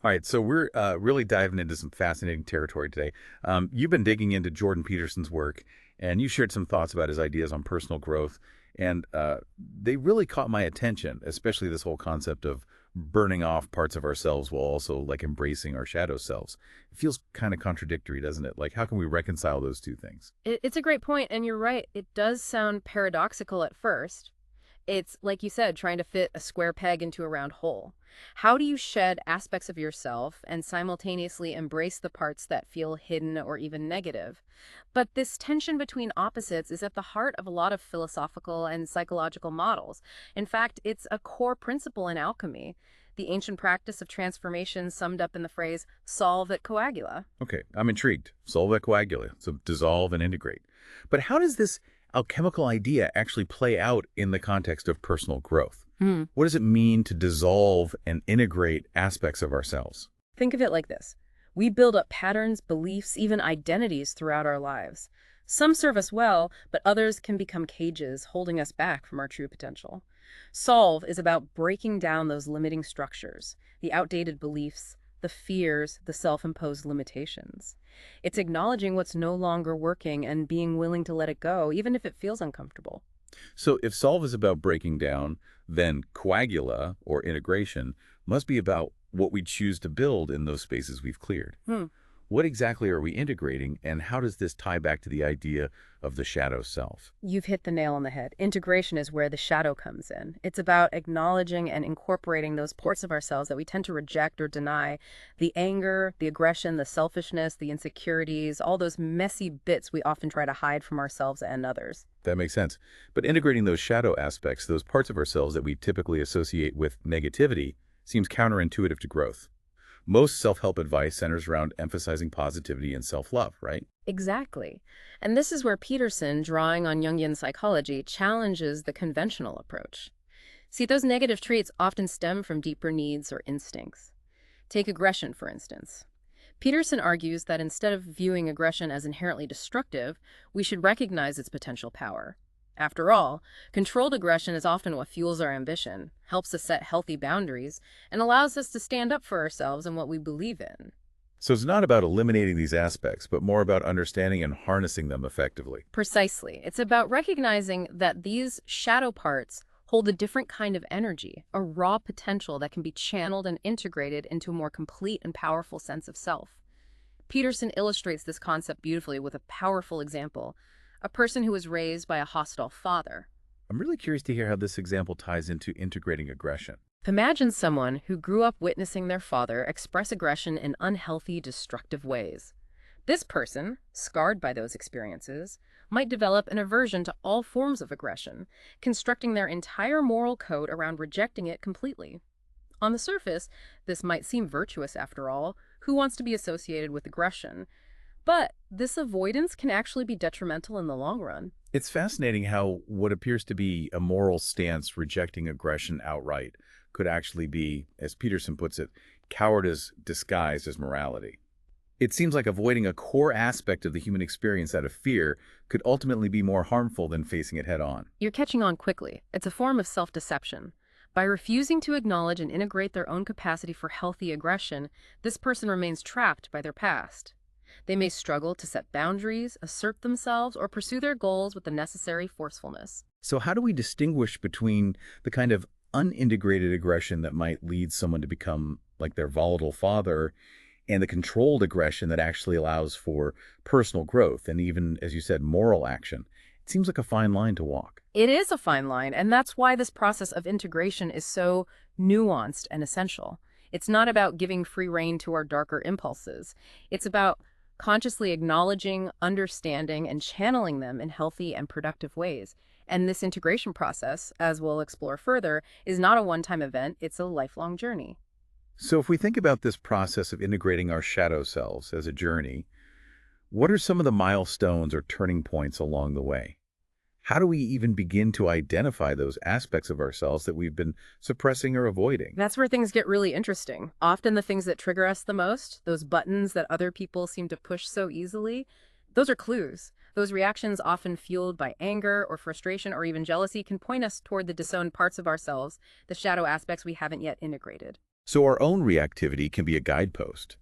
All right, so we're really diving into some fascinating territory today. You've been digging into Jordan Peterson's work, and you shared some thoughts about his ideas on personal growth, and they really caught my attention, especially this whole concept of burning off parts of ourselves while also like embracing our shadow selves. It feels kind of contradictory, doesn't it? Like, how can we reconcile those two things? It's a great point, and you're right. It does sound paradoxical at first. It's, like you said, trying to fit a square peg into a round hole. How do you shed aspects of yourself and simultaneously embrace the parts that feel hidden or even negative? But this tension between opposites is at the heart of a lot of philosophical and psychological models. In fact, it's a core principle in alchemy, the ancient practice of transformation summed up in the phrase solve et coagula. Okay, I'm intrigued. Solve coagula, so dissolve and integrate. But how does this alchemical idea actually play out in the context of personal growth? Hmm. What does it mean to dissolve and integrate aspects of ourselves? Think of it like this. We build up patterns, beliefs, even identities throughout our lives. Some serve us well, but others can become cages holding us back from our true potential. Solve is about breaking down those limiting structures, the outdated beliefs, the fears, the self-imposed limitations. It's acknowledging what's no longer working and being willing to let it go, even if it feels uncomfortable. So if solve is about breaking down, then coagula, or integration, must be about what we choose to build in those spaces we've cleared. Hmm. What exactly are we integrating, and how does this tie back to the idea of the shadow self? You've hit the nail on the head. Integration is where the shadow comes in. It's about acknowledging and incorporating those parts of ourselves that we tend to reject or deny. The anger, the aggression, the selfishness, the insecurities, all those messy bits we often try to hide from ourselves and others. That makes sense. But integrating those shadow aspects, those parts of ourselves that we typically associate with negativity, seems counterintuitive to growth. Most self-help advice centers around emphasizing positivity and self-love, right? Exactly. And this is where Peterson, drawing on Jungian psychology, challenges the conventional approach. See, those negative traits often stem from deeper needs or instincts. Take aggression, for instance. Peterson argues that instead of viewing aggression as inherently destructive, we should recognize its potential power. After all, controlled aggression is often what fuels our ambition, helps us set healthy boundaries, and allows us to stand up for ourselves and what we believe in. So it's not about eliminating these aspects, but more about understanding and harnessing them effectively. Precisely. It's about recognizing that these shadow parts hold a different kind of energy, a raw potential that can be channeled and integrated into a more complete and powerful sense of self. Peterson illustrates this concept beautifully with a powerful example: a person who was raised by a hostile father. I'm really curious to hear how this example ties into integrating aggression. Imagine someone who grew up witnessing their father express aggression in unhealthy, destructive ways. This person, scarred by those experiences, might develop an aversion to all forms of aggression, constructing their entire moral code around rejecting it completely. On the surface, this might seem virtuous after all. Who wants to be associated with aggression? But this avoidance can actually be detrimental in the long run. It's fascinating how what appears to be a moral stance rejecting aggression outright could actually be, as Peterson puts it, cowardice disguised as morality. It seems like avoiding a core aspect of the human experience out of fear could ultimately be more harmful than facing it head on. You're catching on quickly. It's a form of self-deception. By refusing to acknowledge and integrate their own capacity for healthy aggression, this person remains trapped by their past. They may struggle to set boundaries, assert themselves, or pursue their goals with the necessary forcefulness. So how do we distinguish between the kind of unintegrated aggression that might lead someone to become like their volatile father and the controlled aggression that actually allows for personal growth and even, as you said, moral action? It seems like a fine line to walk. It is a fine line, and that's why this process of integration is so nuanced and essential. It's not about giving free rein to our darker impulses. It's about consciously acknowledging, understanding, and channeling them in healthy and productive ways. And this integration process, as we'll explore further, is not a one-time event, it's a lifelong journey. So if we think about this process of integrating our shadow selves as a journey, what are some of the milestones or turning points along the way? How do we even begin to identify those aspects of ourselves that we've been suppressing or avoiding? That's where things get really interesting. Often the things that trigger us the most, those buttons that other people seem to push so easily, those are clues. Those reactions, often fueled by anger or frustration or even jealousy, can point us toward the disowned parts of ourselves, the shadow aspects we haven't yet integrated. So our own reactivity can be a guidepost.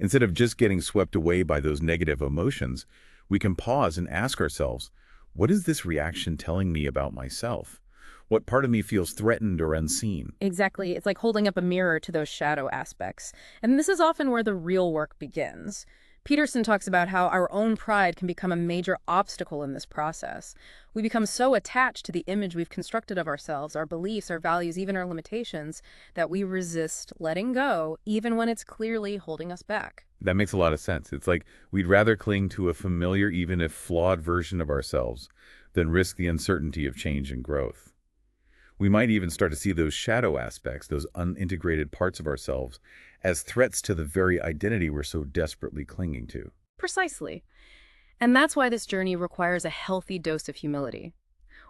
Instead of just getting swept away by those negative emotions, we can pause and ask ourselves, what is this reaction telling me about myself? What part of me feels threatened or unseen? Exactly. It's like holding up a mirror to those shadow aspects. And this is often where the real work begins. Peterson talks about how our own pride can become a major obstacle in this process. We become so attached to the image we've constructed of ourselves, our beliefs, our values, even our limitations, that we resist letting go, even when it's clearly holding us back. That makes a lot of sense. It's like we'd rather cling to a familiar, even if flawed version of ourselves than risk the uncertainty of change and growth. We might even start to see those shadow aspects, those unintegrated parts of ourselves, as threats to the very identity we're so desperately clinging to. Precisely. And that's why this journey requires a healthy dose of humility.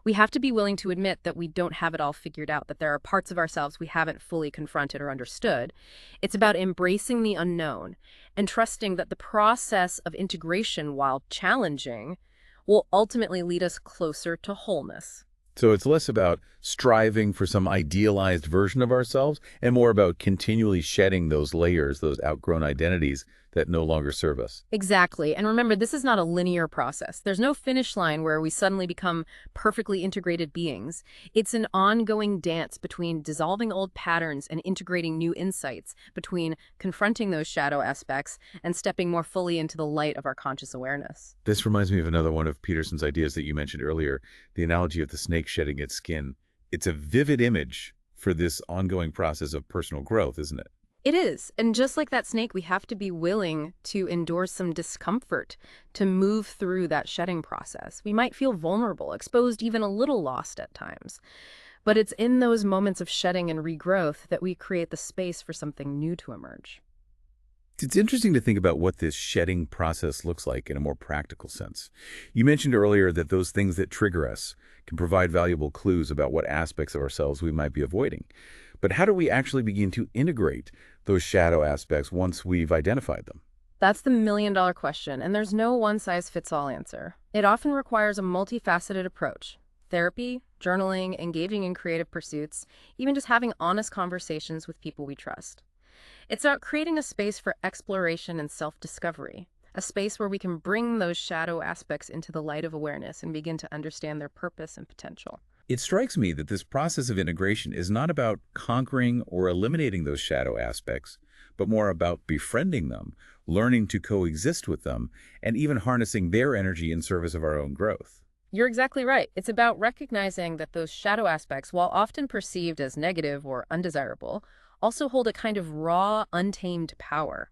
We have to be willing to admit that we don't have it all figured out, that there are parts of ourselves we haven't fully confronted or understood. It's about embracing the unknown and trusting that the process of integration, while challenging, will ultimately lead us closer to wholeness. So it's less about striving for some idealized version of ourselves and more about continually shedding those layers, those outgrown identities that no longer serve us. Exactly. And remember, this is not a linear process. There's no finish line where we suddenly become perfectly integrated beings. It's an ongoing dance between dissolving old patterns and integrating new insights, between confronting those shadow aspects and stepping more fully into the light of our conscious awareness. This reminds me of another one of Peterson's ideas that you mentioned earlier, the analogy of the snake shedding its skin. It's a vivid image for this ongoing process of personal growth, isn't it? It is. And just like that snake, we have to be willing to endure some discomfort to move through that shedding process. We might feel vulnerable, exposed, even a little lost at times. But it's in those moments of shedding and regrowth that we create the space for something new to emerge. It's interesting to think about what this shedding process looks like in a more practical sense. You mentioned earlier that those things that trigger us can provide valuable clues about what aspects of ourselves we might be avoiding. But how do we actually begin to integrate those shadow aspects once we've identified them? That's the million-dollar question, and there's no one-size-fits-all answer. It often requires a multifaceted approach. Therapy, journaling, engaging in creative pursuits, even just having honest conversations with people we trust. It's about creating a space for exploration and self-discovery, a space where we can bring those shadow aspects into the light of awareness and begin to understand their purpose and potential. It strikes me that this process of integration is not about conquering or eliminating those shadow aspects, but more about befriending them, learning to coexist with them, and even harnessing their energy in service of our own growth. You're exactly right. It's about recognizing that those shadow aspects, while often perceived as negative or undesirable, also hold a kind of raw, untamed power.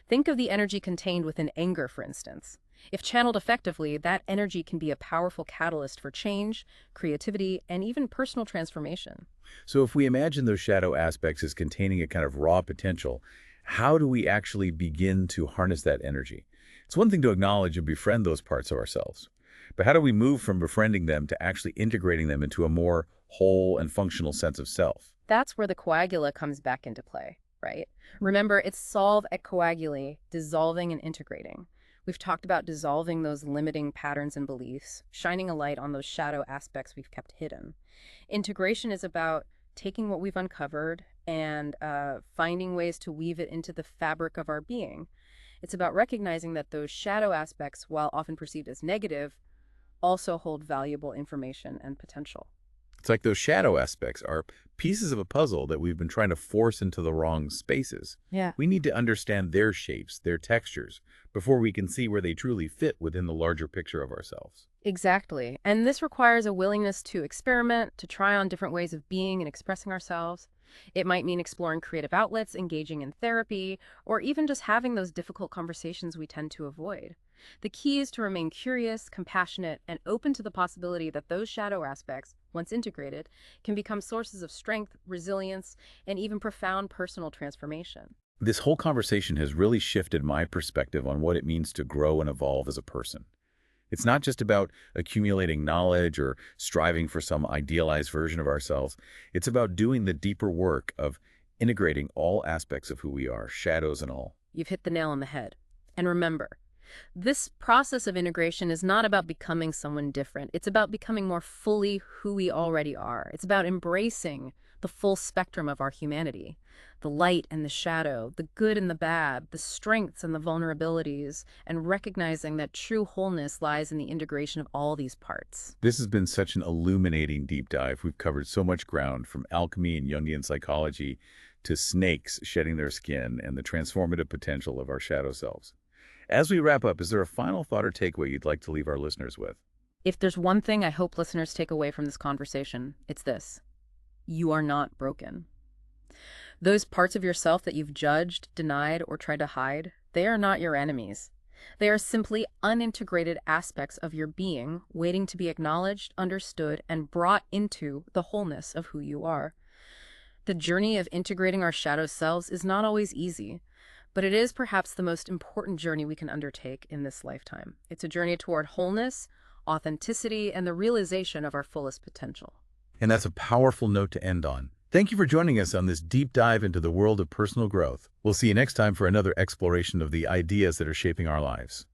Think of the energy contained within anger, for instance. If channeled effectively, that energy can be a powerful catalyst for change, creativity, and even personal transformation. So if we imagine those shadow aspects as containing a kind of raw potential, how do we actually begin to harness that energy? It's one thing to acknowledge and befriend those parts of ourselves, but how do we move from befriending them to actually integrating them into a more whole and functional sense of self? That's where the coagula comes back into play, right? Remember, it's solve et coagulae, dissolving and integrating. We've talked about dissolving those limiting patterns and beliefs, shining a light on those shadow aspects we've kept hidden. Integration is about taking what we've uncovered and finding ways to weave it into the fabric of our being. It's about recognizing that those shadow aspects, while often perceived as negative, also hold valuable information and potential. It's like those shadow aspects are pieces of a puzzle that we've been trying to force into the wrong spaces. Yeah. We need to understand their shapes, their textures, before we can see where they truly fit within the larger picture of ourselves. Exactly. And this requires a willingness to experiment, to try on different ways of being and expressing ourselves. It might mean exploring creative outlets, engaging in therapy, or even just having those difficult conversations we tend to avoid. The key is to remain curious, compassionate, and open to the possibility that those shadow aspects, once integrated, can become sources of strength, resilience, and even profound personal transformation. This whole conversation has really shifted my perspective on what it means to grow and evolve as a person. It's not just about accumulating knowledge or striving for some idealized version of ourselves. It's about doing the deeper work of integrating all aspects of who we are, shadows and all. You've hit the nail on the head. And remember, this process of integration is not about becoming someone different. It's about becoming more fully who we already are. It's about embracing the full spectrum of our humanity, the light and the shadow, the good and the bad, the strengths and the vulnerabilities, and recognizing that true wholeness lies in the integration of all these parts. This has been such an illuminating deep dive. We've covered so much ground, from alchemy and Jungian psychology to snakes shedding their skin and the transformative potential of our shadow selves. As we wrap up, is there a final thought or takeaway you'd like to leave our listeners with? If there's one thing I hope listeners take away from this conversation, it's this: you are not broken. Those parts of yourself that you've judged, denied, or tried to hide, they are not your enemies. They are simply unintegrated aspects of your being waiting to be acknowledged, understood, and brought into the wholeness of who you are. The journey of integrating our shadow selves is not always easy, but it is perhaps the most important journey we can undertake in this lifetime. It's a journey toward wholeness, authenticity, and the realization of our fullest potential. And that's a powerful note to end on. Thank you for joining us on this deep dive into the world of personal growth. We'll see you next time for another exploration of the ideas that are shaping our lives.